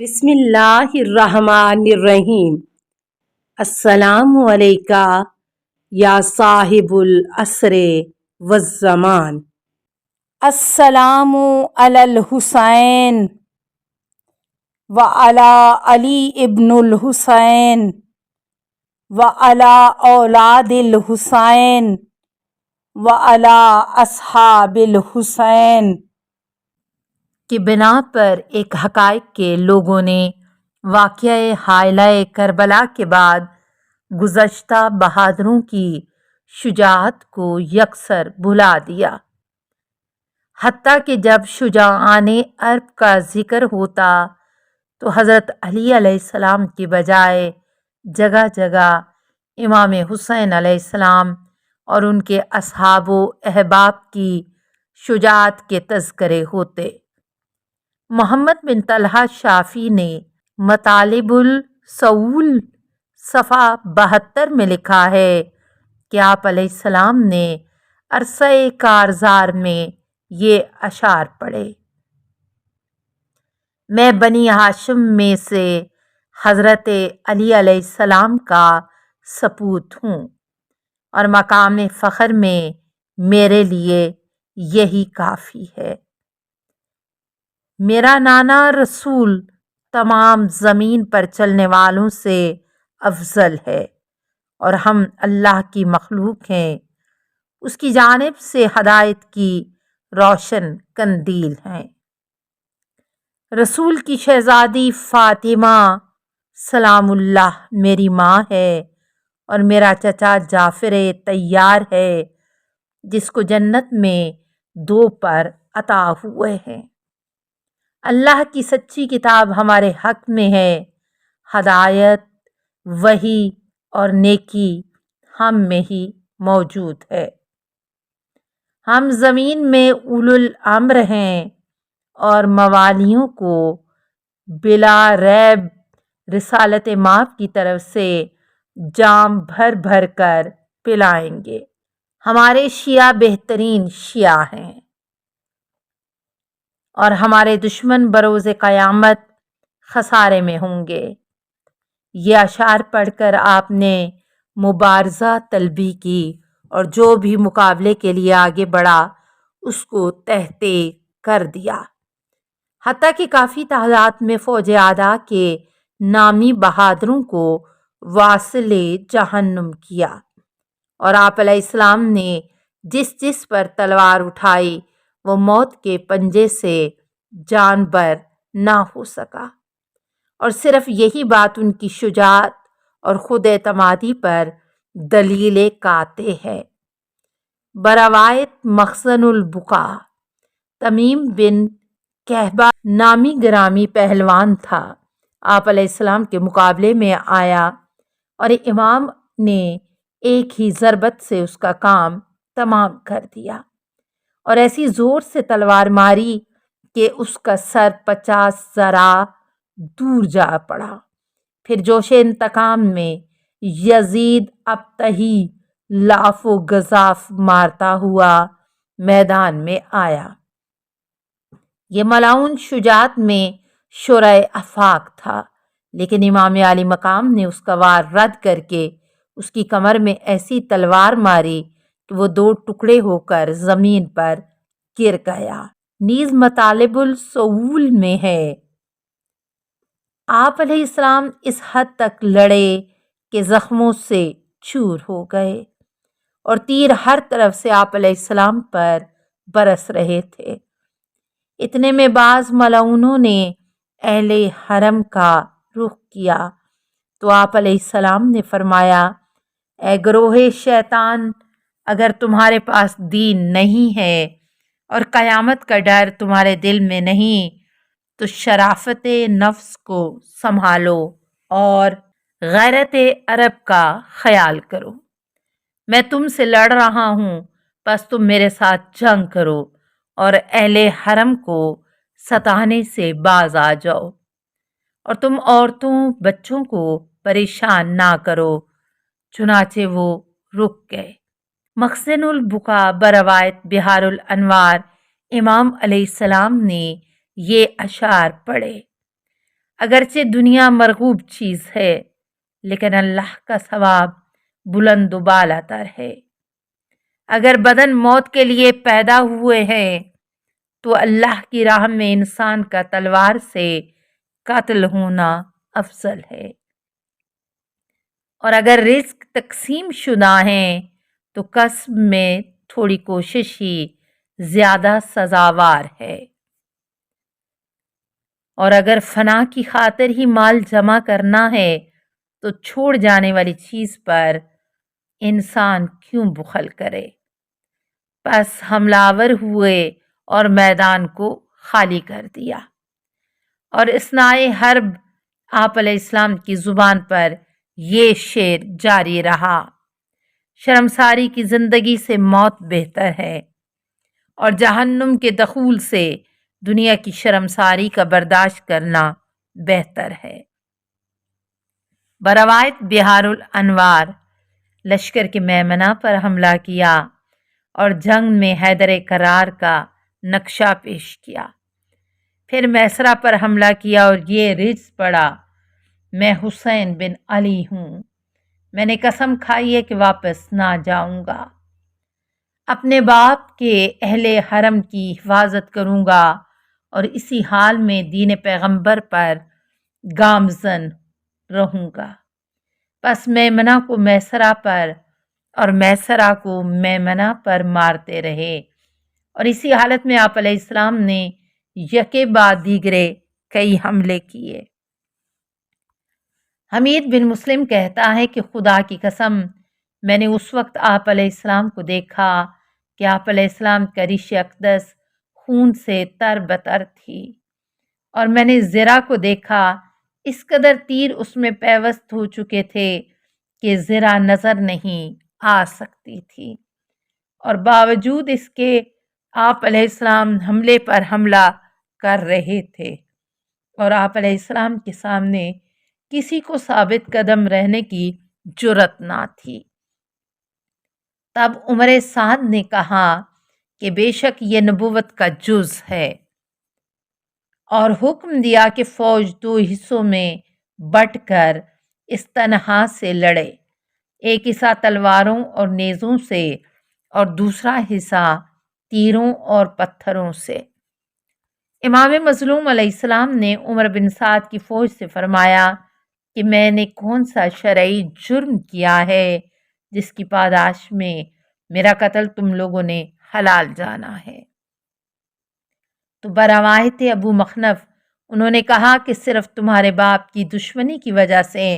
بسم اللہ الرحمن الرحیم۔ السلام علیکہ یا صاحب العصر والزمان۔ السلام علی الحسین وعلی علی ابن الحسین وعلی اولاد الحسین وعلی اصحاب الحسین کی بنا پر ایک حقائق کے لوگوں نے واقعہ حائلہ کربلا کے بعد گزشتہ بہادروں کی شجاعت کو یکسر بھلا دیا، حتیٰ کہ جب شجاعان عرب کا ذکر ہوتا تو حضرت علی علیہ السلام کی بجائے جگہ جگہ امام حسین علیہ السلام اور ان کے اصحاب و احباب کی شجاعت کے تذکرے ہوتے۔ محمد بن طلحہ شافعی نے مطالب الصول صفحہ 72 میں لکھا ہے کہ آپ علیہ السلام نے عرصہ کارزار میں یہ اشعار پڑھے: میں بنی ہاشم میں سے حضرت علی علیہ السلام کا سپوت ہوں اور مقام فخر میں میرے لیے یہی کافی ہے۔ میرا نانا رسول تمام زمین پر چلنے والوں سے افضل ہے اور ہم اللہ کی مخلوق ہیں، اس کی جانب سے ہدایت کی روشن قندیل ہیں۔ رسول کی شہزادی فاطمہ سلام اللہ میری ماں ہے اور میرا چچا جعفر طیار ہے جس کو جنت میں 2 پر عطا ہوئے ہیں۔ اللہ کی سچی کتاب ہمارے حق میں ہے، ہدایت، وحی اور نیکی ہم میں ہی موجود ہے۔ ہم زمین میں اولو الامر ہیں اور موالیوں کو بلا ریب رسالت مآب کی طرف سے جام بھر بھر کر پلائیں گے۔ ہمارے شیعہ بہترین شیعہ ہیں اور ہمارے دشمن بروز قیامت خسارے میں ہوں گے۔ یہ اشعار پڑھ کر آپ نے مبارزہ طلبی کی اور جو بھی مقابلے کے لیے آگے بڑھا اس کو تہتے کر دیا، حتیٰ کہ کافی تعداد میں فوج اعداء کے نامی بہادروں کو واصل جہنم کیا، اور آپ علیہ السلام نے جس جس پر تلوار اٹھائی وہ موت کے پنجے سے جان بر نہ ہو سکا، اور صرف یہی بات ان کی شجاعت اور خود اعتمادی پر دلیل قاطع ہے۔ بروایت مخزن البقاع تمیم بن کہبہ نامی گرامی پہلوان تھا، آپ علیہ السلام کے مقابلے میں آیا اور امام نے ایک ہی ضربت سے اس کا کام تمام کر دیا اور ایسی زور سے تلوار ماری کہ اس کا سر 50 ذراع دور جا پڑا۔ پھر جوش انتقام میں یزید ابطحی لاف و گزاف مارتا ہوا میدان میں آیا۔ یہ ملعون شجاعت میں شرح آفاق تھا، لیکن امام عالی مقام نے اس کا وار رد کر کے اس کی کمر میں ایسی تلوار ماری کہ وہ 2 ٹکڑے ہو کر زمین پر گر گیا۔ نیز مطالب الصول میں ہے آپ علیہ السلام اس حد تک لڑے کہ زخموں سے چور ہو گئے اور تیر ہر طرف سے آپ علیہ السلام پر برس رہے تھے۔ اتنے میں بعض ملعونوں نے اہل حرم کا رخ کیا تو آپ علیہ السلام نے فرمایا: اے گروہ شیطان، اگر تمہارے پاس دین نہیں ہے اور قیامت کا ڈر تمہارے دل میں نہیں تو شرافت نفس کو سنبھالو اور غیرت عرب کا خیال کرو۔ میں تم سے لڑ رہا ہوں، بس تم میرے ساتھ جنگ کرو اور اہل حرم کو ستانے سے باز آ جاؤ، اور تم عورتوں بچوں کو پریشان نہ کرو۔ چنانچہ وہ رک گئے۔ مخزن البقاع بروایت بحار الانوار امام علیہ السلام نے یہ اشعار پڑھے: اگرچہ دنیا مرغوب چیز ہے لیکن اللہ کا ثواب بلند و بالا تر ہے۔ اگر بدن موت کے لیے پیدا ہوئے ہیں تو اللہ کی راہ میں انسان کا تلوار سے قتل ہونا افضل ہے، اور اگر رزق تقسیم شدہ ہیں تو کسب میں تھوڑی کوشش ہی زیادہ سزاوار ہے، اور اگر فنا کی خاطر ہی مال جمع کرنا ہے تو چھوڑ جانے والی چیز پر انسان کیوں بخل کرے؟ پس حملہ آور ہوئے اور میدان کو خالی کر دیا، اور اثنائے حرب آپ علیہ السلام کی زبان پر یہ شعر جاری رہا: شرمساری کی زندگی سے موت بہتر ہے، اور جہنم کے دخول سے دنیا کی شرمساری کا برداشت کرنا بہتر ہے۔ بروایت بحار الانوار لشکر کے میمنہ پر حملہ کیا اور جنگ میں حیدر کرار کا نقشہ پیش کیا، پھر میسرہ پر حملہ کیا اور یہ رجز پڑا: میں حسین بن علی ہوں، میں نے قسم کھائی ہے کہ واپس نہ جاؤں گا، اپنے باپ کے اہل حرم کی حفاظت کروں گا اور اسی حال میں دین پیغمبر پر گامزن رہوں گا۔ پس میمنہ کو میسرہ پر اور میسرہ کو میمنہ پر مارتے رہے، اور اسی حالت میں آپ علیہ السلام نے یکے بعد دیگرے کئی حملے کیے۔ حمید بن مسلم کہتا ہے کہ خدا کی قسم میں نے اس وقت آپ علیہ السلام کو دیکھا کہ آپ علیہ السلام کا ریش اقدس خون سے تر بتر تھی، اور میں نے زرہ کو دیکھا، اس قدر تیر اس میں پیوست ہو چکے تھے کہ زرہ نظر نہیں آ سکتی تھی، اور باوجود اس کے آپ علیہ السلام حملے پر حملہ کر رہے تھے، اور آپ علیہ السلام کے سامنے کسی کو ثابت قدم رہنے کی جرأت نہ تھی۔ تب عمر سعد نے کہا کہ بے شک یہ نبوت کا جز ہے، اور حکم دیا کہ فوج دو حصوں میں بٹ کر اس تنہا سے لڑے، ایک حصہ تلواروں اور نیزوں سے اور دوسرا حصہ تیروں اور پتھروں سے۔ امام مظلوم علیہ السلام نے عمر بن سعد کی فوج سے فرمایا کہ میں نے کون سا شرعی جرم کیا ہے جس کی پاداش میں میرا قتل تم لوگوں نے حلال جانا ہے؟ تو بروایت ابو مخنف انہوں نے کہا کہ صرف تمہارے باپ کی دشمنی کی وجہ سے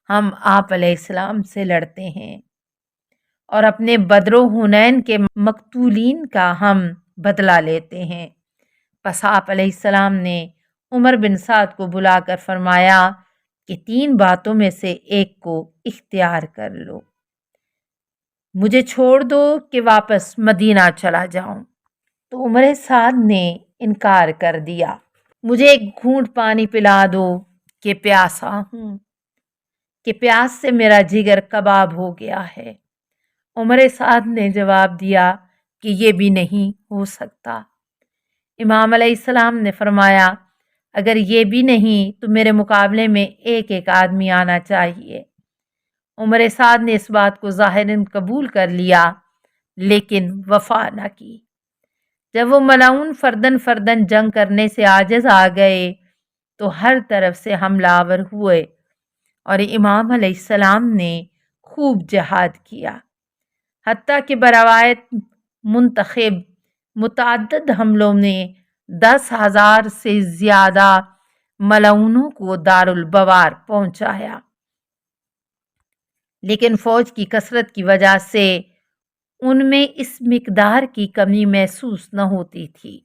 ہم آپ علیہ السلام سے لڑتے ہیں، اور اپنے بدر و حنین کے مقتولین کا ہم بدلہ لیتے ہیں۔ پس آپ علیہ السلام نے عمر بن سعد کو بلا کر فرمایا کہ 3 باتوں میں سے ایک کو اختیار کر لو، مجھے چھوڑ دو کہ واپس مدینہ چلا جاؤں۔ تو عمر سعد نے انکار کر دیا، مجھے ایک گھونٹ پانی پلا دو کہ پیاسا ہوں، کہ پیاس سے میرا جگر کباب ہو گیا ہے۔ عمر سعد نے جواب دیا کہ یہ بھی نہیں ہو سکتا۔ امام علیہ السلام نے فرمایا اگر یہ بھی نہیں تو میرے مقابلے میں ایک ایک آدمی آنا چاہیے۔ عمر سعد نے اس بات کو ظاہراً قبول کر لیا لیکن وفا نہ کی۔ جب وہ ملعون فردن فردن جنگ کرنے سے عاجز آ گئے تو ہر طرف سے حملہ آور ہوئے، اور امام علیہ السلام نے خوب جہاد کیا، حتیٰ کہ بروایت منتخب متعدد حملوں میں 10,000 سے زیادہ ملعونوں کو دارالبوار پہنچایا، لیکن فوج کی کثرت کی وجہ سے ان میں اس مقدار کی کمی محسوس نہ ہوتی تھی۔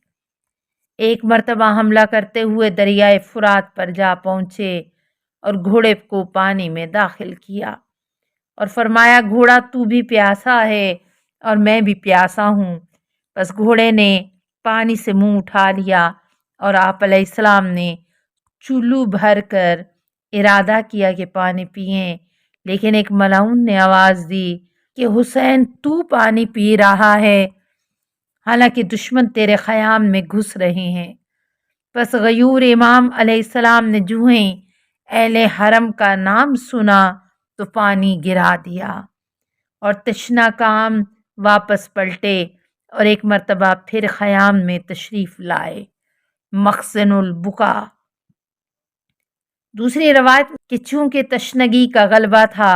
ایک مرتبہ حملہ کرتے ہوئے دریائے فرات پر جا پہنچے اور گھوڑے کو پانی میں داخل کیا اور فرمایا گھوڑا تو بھی پیاسا ہے اور میں بھی پیاسا ہوں۔ بس گھوڑے نے پانی سے منہ اٹھا لیا اور آپ علیہ السلام نے چلو بھر کر ارادہ کیا کہ پانی پئیں، لیکن ایک ملعون نے آواز دی کہ حسین تو پانی پی رہا ہے حالانکہ دشمن تیرے خیام میں گھس رہے ہیں۔ پس غیور امام علیہ السلام نے جوہیں اہل حرم کا نام سنا تو پانی گرا دیا اور تشنا کام واپس پلٹے اور ایک مرتبہ پھر خیام میں تشریف لائے۔ مخزن البکا۔ دوسری روایت کہ چونکہ تشنگی کا غلبہ تھا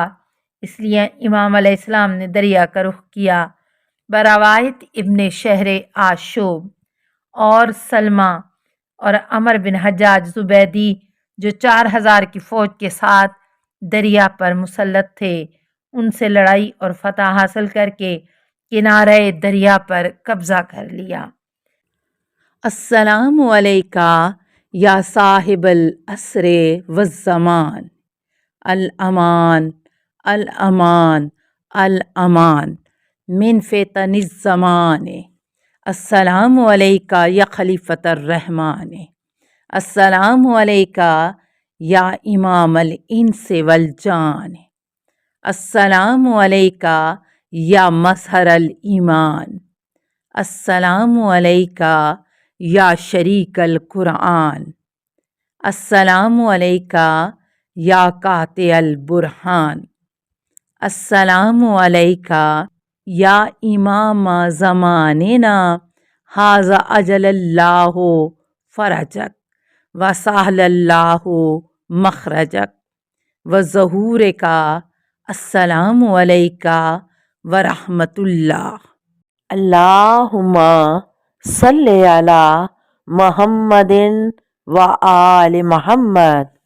اس لیے امام علیہ السلام نے دریا کا رخ کیا۔ بروایت ابن شہر آشوب اور سلمہ اور عمر بن حجاج زبیدی جو 4000 کی فوج کے ساتھ دریا پر مسلط تھے، ان سے لڑائی اور فتح حاصل کر کے کنارے دریا پر قبضہ کر لیا۔ السلام علیکہ یا صاحب العصر والزمان، الامان الامان الامان من فتن الزمان، السلام علیکہ یا خلیفۃ الرحمن، السلام علیکہ یا امام الانس والجان، السلام علیکہ یا مظہر الایمان، السلام علیکہ یا شریک القرآن، السلام علیکہ یا قاطع البرہان، السلام علیکہ یا امام زماننا ھذا اجل اللہ فرجک وسہل اللہ مخرجک وظہورک، السلام علیکہ ورحمۃ اللہ۔ اللہم صلی علی محمد و آل محمد۔